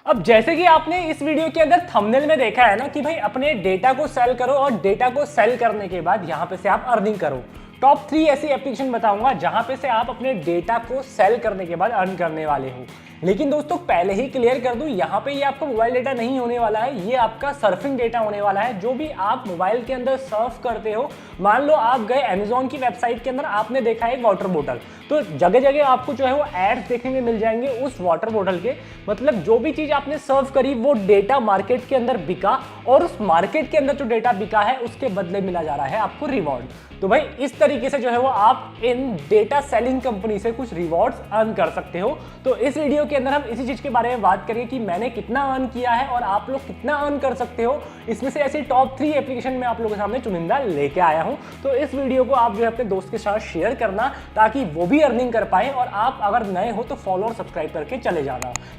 अब जैसे कि आपने इस वीडियो के अंदर थंबनेल में देखा है ना कि भाई अपने डेटा को सेल करो और डेटा को सेल करने के बाद यहां पे से आप अर्निंग करो। टॉप 3 ऐसी एप्लीकेशन बताऊंगा जहां पे से आप अपने डेटा को सेल करने के बाद अर्न करने वाले हो। लेकिन दोस्तों पहले ही क्लियर कर दूं, यहाँ पे ये आपका मोबाइल डेटा नहीं होने वाला है, ये आपका सर्फिंग डेटा होने वाला है। जो भी आप मोबाइल के अंदर सर्फ करते हो, मान लो आप गए अमेजोन की वेबसाइट के अंदर, आपने देखा है वाटर बोतल, तो जगह जगह आपको जो है वो एड्स देखने में मिल जाएंगे उस वाटर बोतल के। मतलब जो भी चीज आपने सर्व करी वो डेटा मार्केट के अंदर बिका और उस मार्केट के अंदर जो डेटा बिका है उसके बदले मिला जा रहा है आपको रिवॉर्ड। तो भाई इस तरीके से जो है वो आप इन डेटा सेलिंग कंपनी से कुछ रिवॉर्ड्स अर्न कर सकते हो। तो इस वीडियो के अंदर हम इसी चीज के बारे में बात करेंगे कि मैंने कितना अर्न किया है और आप लोग कितना अर्न कर सकते हो। इसमें से ऐसी टॉप 3 एप्लीकेशन में आप लोगों के सामने चुनिंदा लेके आया हूं। तो इस वीडियो को आप जो है अपने दोस्त के साथ शेयर करना ताकि वो भी अर्निंग कर पाए, और आप अगर नए हो तो फॉलो और सब्सक्राइब करके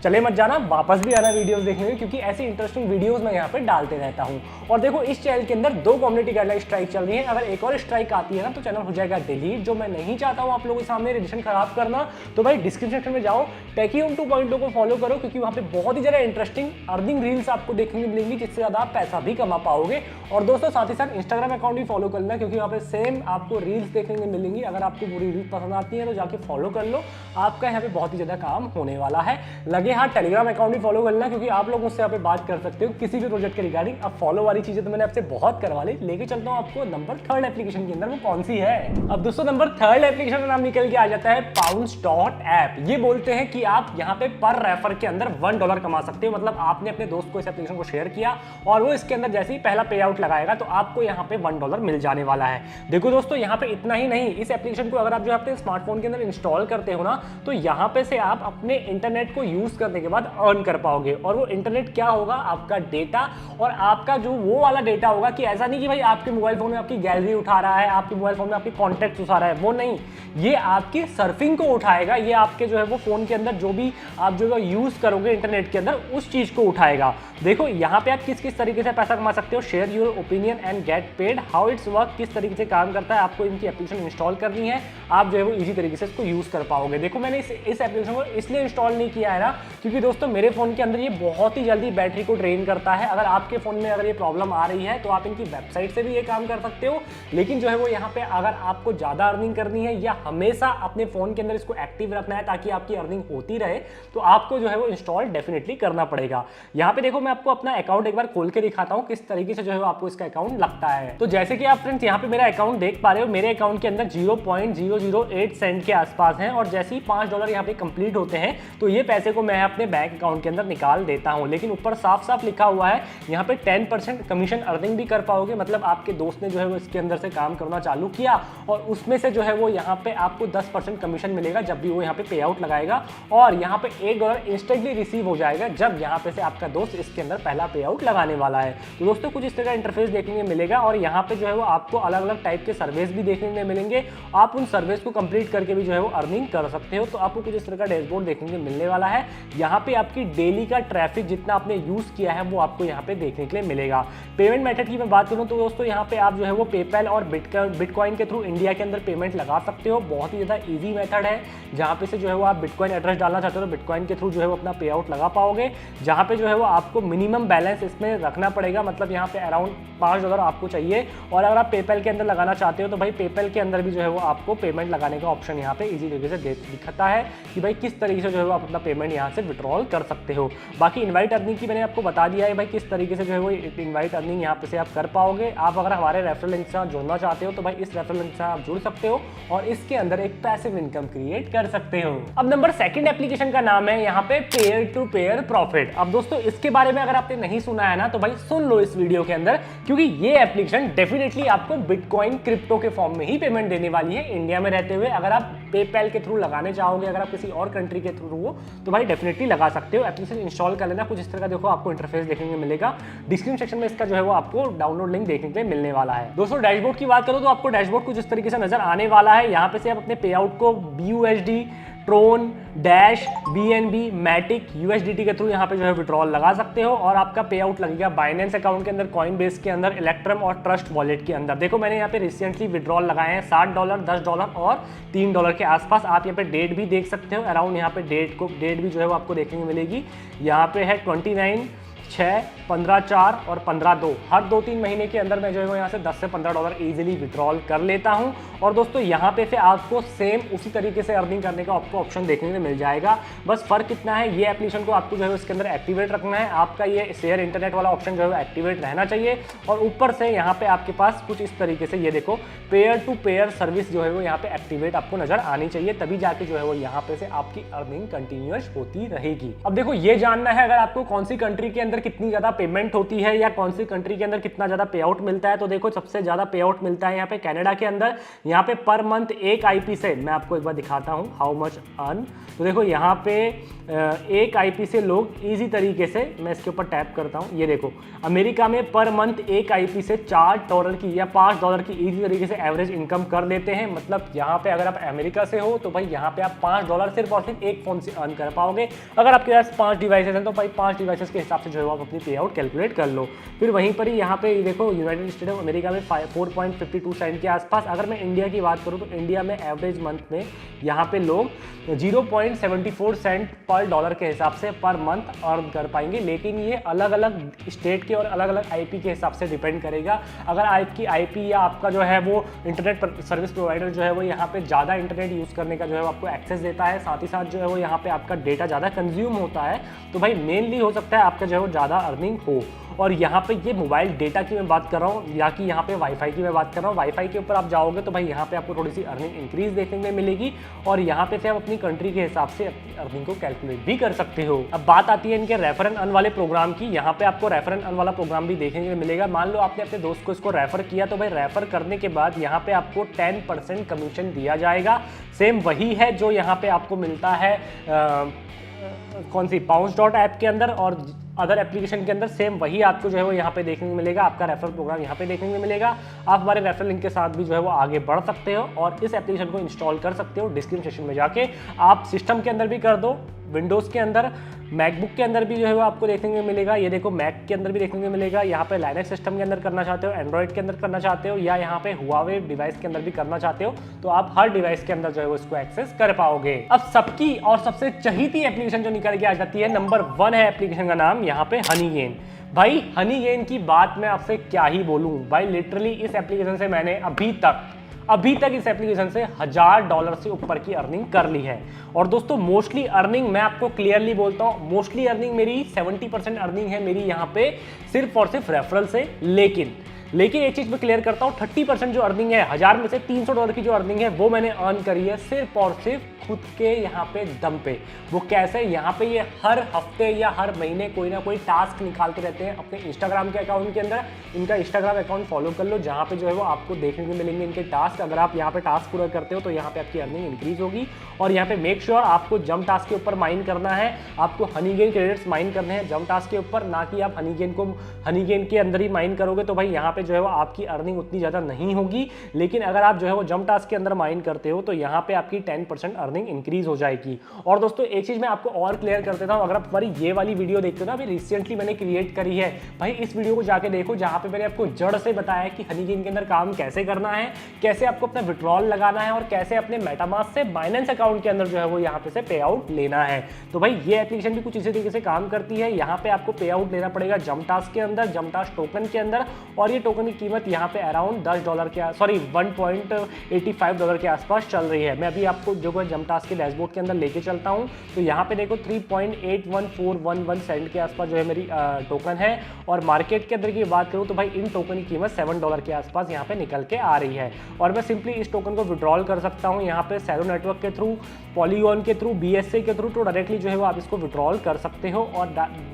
चले मत जाना, वापस भी आना वीडियोस देखने में, क्योंकि ऐसी इंटरेस्टिंग वीडियोस मैं यहाँ पे डालते रहता हूँ। और देखो इस चैनल के अंदर 2 कम्युनिटी गाइडलाइन स्ट्राइक चल रही है, अगर एक और स्ट्राइक आती है ना तो चैनल हो जाएगा डिलीट, जो मैं नहीं चाहता हूँ आप लोगों के सामने रजिस्ट्रेशन खराब करना। तो भाई डिस्क्रिप्शन सेक्शन में जाओ, टेकीहोम 2.0 को फॉलो करो, क्योंकि वहाँ पे बहुत ही ज्यादा इंटरेस्टिंग अर्निंग रील्स आपको देखने को मिलेंगी, जिससे ज्यादा आप पैसा भी कमा पाओगे। और दोस्तों साथ ही साथ इंस्टाग्राम अकाउंट भी फॉलो कर लेना, क्योंकि वहाँ पे सेम आपको रील्स देखने को मिलेंगी। अगर आपको पूरी रील्स पसंद आती है तो जाके फॉलो कर लो, आपका यहाँ पे बहुत ही ज्यादा काम होने वाला है। लगे हाँ टेलीग्राम अकाउंट भी फॉलो कर लेना, क्योंकि आप लोग मुझसे यहाँ पे बात कर सकते हो किसी भी प्रोजेक्ट के रिगार्डिंग। अब फॉलो वाली चीजें तो मैंने आपसे बहुत करवा ली, लेके चलता हूँ आपको नंबर 3 एप्लीकेशन के अंदर, वो कौन सी है। अब दोस्तों नंबर 3 एप्लीकेशन का नाम निकल के आ जाता है Pounce.app। ये बोलते हैं कि आप यहाँ पे पर रेफर के अंदर $1 कमा सकते हो। मतलब आपने अपने दोस्त को इस एप्लीकेशन को शेयर किया और वो इसके अंदर जैसे ही पहला पे आउट लगाएगा तो आपको यहाँ पे $1 मिल जाने वाला है। देखो दोस्तों यहाँ पे इतना ही नहीं, इस एप्लीकेशन को अगर आप जो अपने स्मार्टफोन के अंदर इंस्टॉल करते हो ना, तो यहाँ पे से आप अपने इंटरनेट को यूज करने के बाद अर्न कर पाओगे। और वो इंटरनेट क्या होगा, आपका डेटा, और आपका जो वो वाला डेटा होगा कि ऐसा नहीं कि भाई आपके मोबाइल फोन में आपकी गैलरी उठा रहा है, आपके मोबाइल फोन में आपकी कॉन्टैक्ट उठा रहा है, वो नहीं, ये आपकी सर्फिंग को उठाएगा। ये आपके जो है वो फोन के अंदर जो भी आप जो है यूज करोगे इंटरनेट के अंदर उस चीज को उठाएगा। देखो यहाँ पे आप किस किस तरीके से पैसा कमा सकते हो। Share your opinion and get paid, how it's work, किस तरीके से काम करता है। आपको इनकी एप्लीकेशन इंस्टॉल करनी है, आप जो है वो इजी तरीके से इसको यूज कर पाओगे। देखो मैंने इस एप्लीकेशन को इसलिए इंस्टॉल नहीं किया है ना, क्योंकि दोस्तों मेरे फोन के अंदर ये बहुत ही जल्दी बैटरी को ड्रेन करता है। अगर आपके फोन में अगर ये प्रॉब्लम आ रही है तो आप इनकी वेबसाइट से भी ये काम कर सकते हो। लेकिन जो है वो यहाँ पे अगर आपको ज्यादा अर्निंग करनी है या हमेशा अपने फोन के अंदर इसको एक्टिव रखना है ताकि आपकी अर्निंग होती रहे, तो आपको जो है वो इंस्टॉल डेफिनेटली करना पड़ेगा। यहाँ पे देखो मैं आपको अपना अकाउंट एक बार खोल के दिखाता हूँ किस तरीके से जो है आपको इसका अकाउंट लगता है। तो जैसे कि आप फ्रेंड्स यहाँ पे मेरा अकाउंट देख पा रहे हो, मेरे अकाउंट के अंदर 0.008 सेंट के आसपास है, और जैसे ही $5 यहाँ पे कंप्लीट होते हैं तो ये पैसे को मैं अपने बैंक अकाउंट के अंदर निकाल देता हूँ। लेकिन ऊपर साफ साफ लिखा हुआ है यहाँ पे 10% कमीशन अर्निंग भी कर पाओगे। मतलब आपके दोस्त ने जो है वो इसके अंदर से काम करना चालू किया और उसमें से जो है वो यहाँ पे आपको 10% कमीशन मिलेगा जब भी वो यहाँ पे पे आउट लगाएगा, और यहाँ पे $1 इंस्टेंटली रिसीव हो जाएगा जब यहाँ पे से आपका दोस्त इसके अंदर पहला पे आउट लगाने वाला है। तो दोस्तों कुछ इस तरह का इंटरफेस देखने को मिलेगा, और यहाँ पे जो है वो आपको अलग अलग टाइप के सर्विस भी देखने को मिलेंगे। आप उन सर्विस को कंप्लीट करके भी जो है वो अर्निंग कर सकते हो। तो आपको कुछ इस तरह का डैशबोर्ड देखने को मिलने वाला है। यहाँ पे आपकी डेली का ट्रैफिक जितना आपने यूज किया है वो आपको यहाँ पे देखने के लिए मिलेगा। पेमेंट मेथड की मैं बात करूँ तो दोस्तों यहाँ पे आप जो है वो पेपैल और बिटकॉइन के थ्रू इंडिया के अंदर पेमेंट लगा सकते हो। बहुत ही ज़्यादा ईजी मेथड है, जहाँ पे से जो है वो आप बिटकॉइन एड्रेस डालना चाहते हो तो बिटकॉइन के थ्रू जो है वो अपना पे आउट लगा पाओगे। जहाँ पे जो है वो आपको मिनिमम बैलेंस इसमें रखना पड़ेगा, मतलब यहाँ पे अराउंड $5 आपको चाहिए। और अगर आप पेपैल के अंदर लगाना चाहते हो तो भाई पेपैल के अंदर भी जो है वो आपको पेमेंट लगाने का ऑप्शन यहाँ पे इजी तरीके से दिखता है कि भाई किस तरीके से जो है वो आप अपना पेमेंट यहाँ से विड्रॉल कर सकते हो। बाकी इनवाइट अर्निंग की मैंने आपको बता दिया है भाई किस तरीके से जो है वो इनवाइट अर्निंग यहाँ पे से आप कर पाओगे। आप अगर हमारे रेफरल लिंक से आप जुड़ना चाहते हो तो भाई इस रेफरल लिंक से आप जुड़ सकते हो और इसके अंदर एक पैसिव इनकम क्रिएट कर सकते हो। अब नंबर 2 एप्लीकेशन का नाम है यहाँ पे पेयर टू पेयर प्रॉफिट। अब दोस्तों इसके बारे में अगर आपने नहीं सुना है ना तो भाई सुन लो इस वीडियो के अंदर, क्योंकि ये एप्लीकेशन डेफिनेटली आपको बिटकॉइन क्रिप्टो के फॉर्म में ही पेमेंट देने वाली है इंडिया में रहते हुए। अगर आप पेपैल के थ्रू लगाने चाहोगे, अगर आप किसी और कंट्री के थ्रू हो तो भाई डेफिनेटली लगा सकते हो। एप्लीकेशन इंस्टॉल कर लेना। कुछ इस तरह का देखो आपको इंटरफेस देखने को मिलेगा। डिस्क्रिप्शन सेक्शन में इसका जो है वो आपको डाउनलोड लिंक देखने के लिए मिलने वाला है। दोस्तों डैशबोर्ड की बात करो तो आपको डैशबोर्ड कुछ इस तरीके से नजर आने वाला है। यहाँ पे से आप अपने पे आउट को BUSD Tron, dash, BNB, Matic, USDT के थ्रू यहाँ पे जो है विड्रॉल लगा सकते हो और आपका पे आउट लगेगा बाइनेंस अकाउंट के अंदर, कॉइनबेस के अंदर, इलेक्ट्रम और ट्रस्ट वॉलेट के अंदर। देखो मैंने यहाँ पे रिसेंटली विड्रॉल लगाए हैं $60, $10 और $3 के आसपास। आप यहाँ पे डेट भी देख सकते हो, अराउंड यहाँ पे डेट भी जो है वो आपको देखने को मिलेगी। यहाँ पे है 29/6, 15/4 और 15/2। हर 2-3 महीने के अंदर मैं जो है वो यहाँ से $10 से $15 इजीली विड्रॉल कर लेता हूँ। और दोस्तों यहाँ पे से आपको सेम उसी तरीके से अर्निंग करने का आपको ऑप्शन देखने को मिल जाएगा। बस फर्क कितना है, ये एप्लीकेशन को आपको जो है इसके अंदर एक्टिवेट रखना है। आपका ये शेयर इंटरनेट वाला ऑप्शन जो है एक्टिवेट रहना चाहिए और ऊपर से यहाँ पे आपके पास कुछ इस तरीके से ये देखो पेयर टू पेयर सर्विस जो है वो यहाँ पे एक्टिवेट आपको नजर आनी चाहिए, तभी जाके जो है वो यहाँ पे से आपकी अर्निंग कंटिन्यूअस होती रहेगी। अब देखो ये जानना है अगर आपको कौन सी कंट्री के अंदर कितनी ज्यादा पेमेंट होती है या कौन सी कंट्री के अंदर कितना ज्यादा पे आउट मिलता है, तो देखो सबसे ज्यादा पे आउट मिलता है यहाँ पे कनाडा के अंदर। यहाँ पे पर मंथ एक आईपी से, मैं आपको एक बार दिखाता हूँ हाउ मच अर्न। तो देखो यहाँ पे एक आईपी से लोग इजी तरीके से, मैं इसके ऊपर टैप करता हूँ, ये देखो अमेरिका में पर मंथ एक आईपी से $4 की या $5 की इजी तरीके से एवरेज इनकम कर लेते हैं। मतलब यहाँ पे अगर आप अमेरिका से हो तो भाई यहाँ पे आप $5 सिर्फ और सिर्फ एक फोन से अर्न कर पाओगे। अगर आपके पास 5 डिवाइसेस हैं तो भाई 5 डिवाइसेस के हिसाब से जो है आप अपनी पे आउट कैलकुलेट कर लो। फिर वहीं पर ही यहाँ पे देखो यूनाइटेड स्टेट ऑफ अमेरिका में 4.52 सेंट के आसपास। अगर मैं इंडिया की बात करूँ तो इंडिया में एवरेज मंथ में यहाँ पे लोग 0.74 सेंट पर डॉलर के हिसाब से पर मंथ अर्न कर पाएंगे। लेकिन ये अलग अलग स्टेट के और अलग अलग आईपी के हिसाब से डिपेंड करेगा। अगर आपकी आईपी या आपका जो है वो इंटरनेट सर्विस प्रोवाइडर जो है वो यहाँ पे ज़्यादा इंटरनेट यूज़ करने का जो है आपको एक्सेस देता है, साथ ही साथ जो है वो यहाँ पे आपका डेटा ज़्यादा कंज्यूम होता है, तो भाई मेनली हो सकता है आपका जो है वो ज़्यादा अर्निंग हो। और यहाँ पे ये मोबाइल डेटा की मैं बात कर रहा हूँ या कि यहाँ पे वाईफाई की मैं बात कर रहा हूँ। वाईफाई के ऊपर आप जाओगे तो भाई यहाँ पे आपको थोड़ी सी अर्निंग इंक्रीज देखने को मिलेगी और यहाँ पे से आप अपनी कंट्री के हिसाब से अपनी अर्निंग को कैलकुलेट भी कर सकते हो। अब बात आती है इनके रेफर एंड अर्न वाले प्रोग्राम की। यहाँ पे आपको रेफर एंड अर्न वाला प्रोग्राम भी देखने को मिलेगा। मान लो आपने अपने दोस्त को इसको रेफर किया तो भाई रेफर करने के बाद यहाँ पे आपको 10% कमीशन दिया जाएगा। सेम वही है जो यहाँ पे आपको मिलता है कौन सी bounce.app के अंदर और अदर एप्लीकेशन के अंदर। सेम वही आपको जो है वो यहाँ पे देखने को मिलेगा। आपका रेफरल प्रोग्राम यहाँ पे देखने को मिलेगा। आप हमारे रेफरल लिंक के साथ भी जो है वो आगे बढ़ सकते हो और इस एप्लीकेशन को इंस्टॉल कर सकते हो। डिस्क्रिप्शन सेक्शन में जाके आप सिस्टम के अंदर भी कर दो, विंडोज़ के अंदर, मैकबुक के अंदर भी जो है वो आपको देखने को मिलेगा। ये देखो मैक के अंदर भी देखने को मिलेगा। यहाँ पे लाइनक्स सिस्टम के अंदर करना चाहते हो, एंड्रॉइड के अंदर करना चाहते हो या यहाँ पे हुआवे डिवाइस के अंदर भी करना चाहते हो तो आप हर डिवाइस के अंदर जो है वो इसको एक्सेस कर पाओगे। अब सबकी और सबसे चहीती एप्लीकेशन जो निकल के आ जाती है, नंबर 1 है एप्लीकेशन का नाम यहाँ पे हनीगेन। भाई हनीगेन की बात मैं आपसे क्या ही बोलूं भाई, लिटरली इस एप्लीकेशन से मैंने अभी तक इस एप्लीकेशन से $1000 से ऊपर की अर्निंग कर ली है। और दोस्तों मोस्टली अर्निंग मैं आपको क्लियरली बोलता हूं, मोस्टली अर्निंग मेरी 70% अर्निंग है मेरी यहाँ पे सिर्फ और सिर्फ रेफरल से। लेकिन एक चीज मैं क्लियर करता हूँ, 30% जो अर्निंग है, 1000 में से $300 की जो अर्निंग है वो मैंने अर्न करी है सिर्फ और सिर्फ खुद के यहाँ पे दम पे। वो कैसे, यहाँ पे ये हर हफ्ते या हर महीने कोई ना कोई टास्क निकालते रहते हैं अपने इंस्टाग्राम के अकाउंट के अंदर। इनका इंस्टाग्राम अकाउंट फॉलो कर लो जहाँ पे जो है वो आपको देखने को मिलेंगे इनके टास्क। अगर आप यहाँ पे टास्क पूरा करते हो तो यहाँ पे आपकी अर्निंग इंक्रीज होगी। और यहाँ पे मेक श्योर आपको जंप टास्क के ऊपर माइन करना है, आपको हनीगेन क्रेडिट्स माइन करने हैं जंप टास्क के ऊपर, ना कि आप हनीगेन के अंदर ही माइन करोगे तो भाई यहाँ पे जो है वो आपकी अर्निंग उतनी ज़्यादा नहीं होगी। लेकिन अगर आप जो है वो जंप टास्क के अंदर माइन करते हो तो यहाँ पे आपकी 10% अर्निंग इंक्रीज हो जाएगी। और दोस्तों एक चीज़ मैं आपको और क्लियर कर देता हूँ, अगर आप हमारी ये वाली वीडियो देखते हो ना, अभी रिसेंटली मैंने क्रिएट करी है भाई, इस वीडियो को जाके देखो जहाँ पे मैंने आपको जड़ से बताया कि हनीगेन के अंदर काम कैसे करना है, कैसे आपको अपना विड्रॉल लगाना है और कैसे अपने मेटामास्क से बाइनेंस अकाउंट के अंदर जो है वो यहाँ पे से पे आउट लेना है। तो भाई ये एप्लीकेशन भी कुछ इसी तरीके से काम करती है। यहाँ पे आपको पे आउट लेना पड़ेगा जंप टास्क के अंदर, जंप टास्क टोकन के अंदर, और ये टोकन की कीमत यहाँ पे अराउंड $1.85 के आसपास चल रही है। मैं अभी आपको जो है जंप टास्क के डैशबोर्ड के अंदर लेके चलता हूँ तो यहाँ पे देखो 3.81411 सेंट के आसपास जो है मेरी टोकन है। और मार्केट के अंदर की बात करूँ तो भाई इन टोकन की कीमत $7 के आसपास यहाँ पे निकल के आ रही है। और मैं सिंपली इस टोकन को विड्रॉल कर सकता हूँ यहाँ पे सैरो नेटवर्क के थ्रू, पॉलीगॉन के थ्रू, BSC के थ्रू, तो डायरेक्टली जो है वो आप इसको विड्रॉल कर सकते हो। और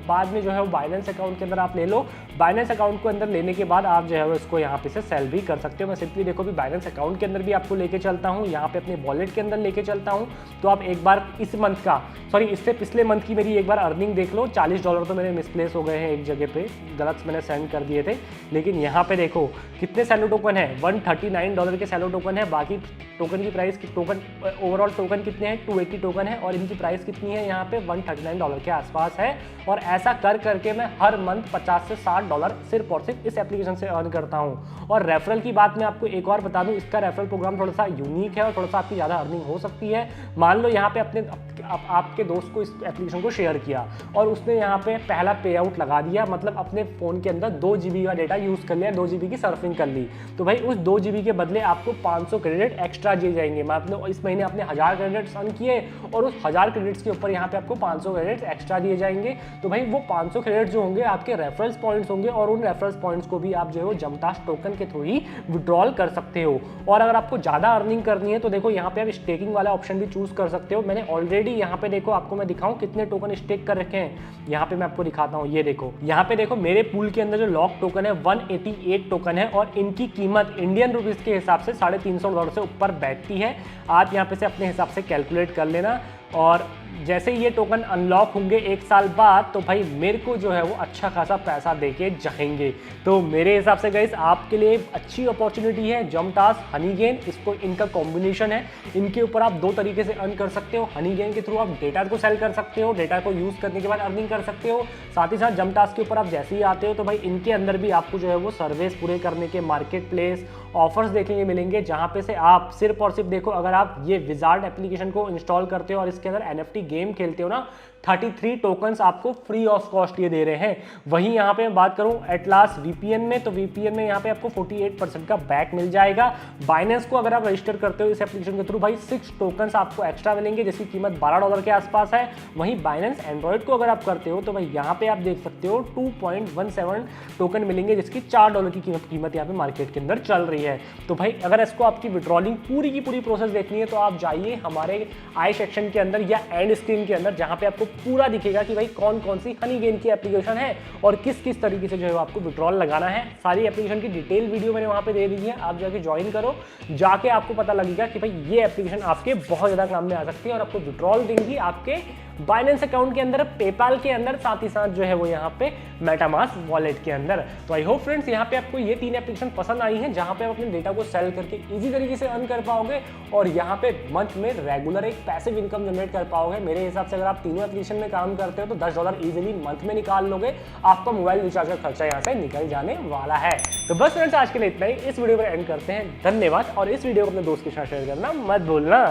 बाद में जो है वो बाइनेंस अकाउंट के अंदर आप ले लो। बाइनेंस अकाउंट को अंदर लेने के बाद आप जो है वो इसको यहाँ पे से सेल भी कर सकते हो। मैं सिंपली देखो भी बाइनेंस अकाउंट के अंदर भी आपको लेके चलता हूँ, यहाँ पे अपने वॉलेट के अंदर लेके चलता हूँ। तो आप एक बार इस मंथ का, सॉरी इससे पिछले मंथ की मेरी एक बार अर्निंग देख लो। $40 तो मेरे मिसप्लेस हो गए हैं एक जगह पे, गलत मैंने सेंड कर दिए थे। लेकिन यहाँ पे देखो कितने सैलो टोकन है, $139 के सैलो टोकन है। बाकी टोकन की प्राइस, टोकन ओवरऑल टोकन कितने हैं, 280 टोकन है और इनकी प्राइस कितनी है यहाँ पे $139 के आसपास है। और ऐसा कर करके मैं हर मंथ $50 से $60 सिर्फ और सिर्फ इस एप्लीकेशन से अर्न करता हूँ। और रेफरल की बात मैं आपको एक और बता दूँ, इसका रेफरल प्रोग्राम थोड़ा सा यूनिक है और थोड़ा सा आपकी ज़्यादा अर्निंग हो सकती है। मान लो यहाँ पे अपने आपके दोस्त को इस एप्लीकेशन को शेयर किया और उसने यहाँ पे पहला पे आउट लगा दिया, मतलब अपने फ़ोन के अंदर 2 GB का डेटा यूज़ कर लिया, 2 GB की सर्फिंग कर ली, तो भाई उस 2 GB के बदले आपको 500 क्रेडिट एक्स्ट्रा दिए जाएंगे। मतलब इस महीने आपने 1000 क्रेडिट्स अर्न किए और उस 1000 क्रेडिट्स के ऊपर यहाँ पे आपको 500 क्रेडिट्स एक्स्ट्रा दिए जाएंगे। तो भाई वो 500 क्रेडिट जो होंगे आपके रेफरल्स पॉइंट्स होंगे और उन रेफरल्स पॉइंट्स को भी आप जो है वो जमताश टोकन के थ्रू ही विड्रॉल कर सकते हो। और अगर आपको ज़्यादा अर्निंग करनी है तो देखो यहाँ पे आप स्टेकिंग वाला ऑप्शन भी चूज कर सकते हो। मैंने ऑलरेडी यहाँ पे देखो, आपको मैं दिखाऊं कितने टोकन स्टेक कर रखे हैं, यहाँ पे मैं आपको दिखाता हूँ। ये देखो यहाँ पे देखो मेरे पूल के अंदर जो लॉक टोकन है 188 टोकन है और इनकी कीमत इंडियन रुपीस के हिसाब से $350 से ऊपर बैठती है। आप यहाँ पे से अपने हिसाब से कैलकुलेट कर लेना। और जैसे ये टोकन अनलॉक होंगे 1 साल बाद तो भाई मेरे को जो है वो अच्छा खासा पैसा देके जाएंगे। तो मेरे हिसाब से गाइस आपके लिए अच्छी अपॉर्चुनिटी है जमटास हनीगेन, इसको इनका कॉम्बिनेशन है। इनके ऊपर आप 2 तरीके से अर्न कर सकते हो। हनीगेन के थ्रू आप डेटा को सेल कर सकते हो, डेटा को यूज़ करने के बाद अर्निंग कर सकते हो। साथ ही साथ जमटास के ऊपर आप जैसे ही आते हो तो भाई इनके अंदर भी आपको जो है वो सर्विस पूरे करने के मार्केट प्लेस ऑफर्स देखने को मिलेंगे, जहाँ पे से आप सिर्फ और सिर्फ देखो, अगर आप ये विजार्ड एप्लीकेशन को इंस्टॉल करते हो और इसके अंदर NFT गेम खेलते हो ना, 33 टोकन्स आपको फ्री ऑफ कॉस्ट ये दे रहे हैं। वहीं यहाँ पे मैं बात करूँ एटलास VPN में, तो VPN में यहाँ पे आपको 48% का बैक मिल जाएगा। बाइनेंस को अगर आप रजिस्टर करते हो इस एप्लीकेशन के थ्रू, भाई 6 टोकन्स आपको एक्स्ट्रा मिलेंगे जिसकी कीमत $12 के आसपास है। वहीं बाइनेंस एंड्रॉइड को अगर आप करते हो तो भाई यहाँ पे आप देख सकते हो 2.17 टोकन मिलेंगे जिसकी $4 की कीमत यहाँ पे मार्केट के अंदर चल रही है। तो भाई अगर इसको आपकी विड्रॉलिंग पूरी की पूरी प्रोसेस देखनी है तो आप जाइए हमारे आई सेक्शन के अंदर या एंड स्क्रीन के अंदर, जहाँ पे आपको पूरा दिखेगा कि भाई कौन कौन सी हनीगेन की एप्लीकेशन है और किस किस तरीके से जो है आपको विड्रॉल लगाना है। सारी एप्लीकेशन की डिटेल वीडियो मैंने वहाँ पे दे दी है, आप जाके ज्वाइन करो, जाके आपको पता लगेगा कि भाई ये एप्लीकेशन आपके बहुत ज़्यादा काम में आ सकती है और आपको विड्रॉल देंगी आपके बाइनेंस अकाउंट के अंदर, पेपाल के अंदर, साथ ही साथ जो है वो यहाँ पे मेटामास्क वॉलेट के अंदर। तो आई होप फ्रेंड्स यहाँ पे आपको ये 3 एप्लीकेशन पसंद आई हैं जहाँ पे आप अपने डेटा को सेल करके इजी तरीके से अर्न कर पाओगे और यहाँ पे मंथ में रेगुलर एक पैसिव इनकम जनरेट कर पाओगे। मेरे हिसाब से अगर आप तीनों एप्लीकेशन में काम करते हो तो $10 इजीली मंथ में निकाल लोगे, आपका मोबाइल रिचार्ज का खर्चा यहाँ से निकल जाने वाला है। तो बस फ्रेंड्स आज के लिए इतना ही, इस वीडियो पर एंड करते हैं। धन्यवाद और इस वीडियो को अपने दोस्त के साथ शेयर करना मत भूलना।